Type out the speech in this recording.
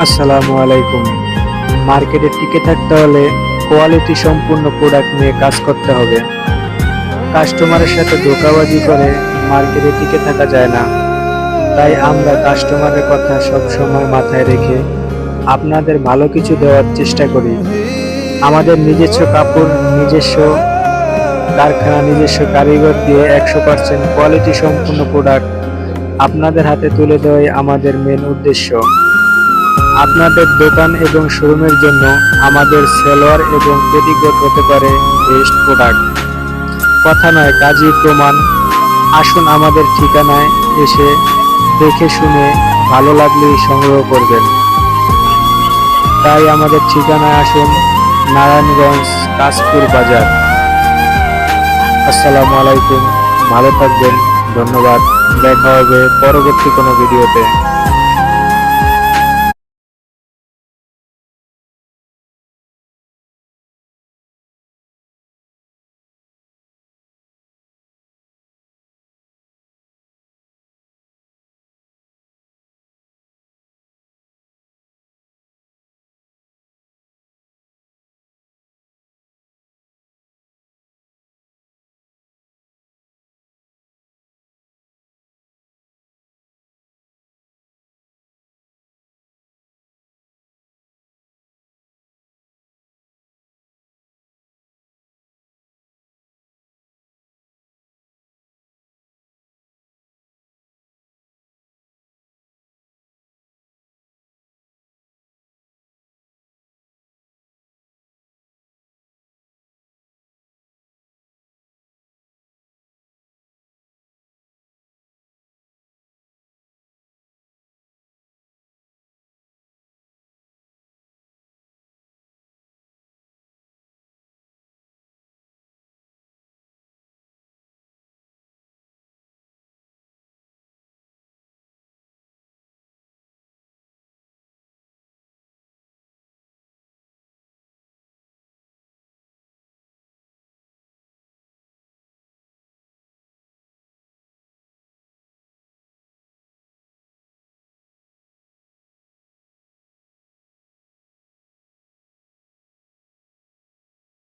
আসসালামু আলাইকুম। মার্কেটে টিকে থাকতে হলে কোয়ালিটি সম্পূর্ণ প্রোডাক্ট নিয়ে কাজ করতে হবে। কাস্টমারের সাথে ধোঁকাবাজি করে মার্কেটে টিকে থাকা যায় না। তাই আমরা কাস্টমারের কথা সব সময় মাথায় রেখে আপনাদের ভালো কিছু দেওয়ার চেষ্টা করি। আমাদের নিজস্ব কাপড়, নিজস্ব কারখানা, নিজস্ব কারিগর দিয়ে 100% কোয়ালিটি সম্পূর্ণ প্রোডাক্ট আপনাদের হাতে তুলে দেওয়াই আমাদের মেন উদ্দেশ্য। আপনাদের দোকান এবং শোরুমের জন্য আমাদের সেলোয়ার এবং পেটিকোট হতে পারে বেস্ট প্রোডাক্ট। কথা নয়, কাজই প্রমাণ। আসুন আমাদের ঠিকানায় এসে দেখে শুনে ভালো লাগলেই সংগ্রহ করবেন। তাই আমাদের ঠিকানায় আসুন, নারায়ণগঞ্জ কাশপুর বাজার। আসসালামু আলাইকুম, ভালো থাকবেন, ধন্যবাদ। দেখা হবে পরবর্তী কোনো ভিডিওতে।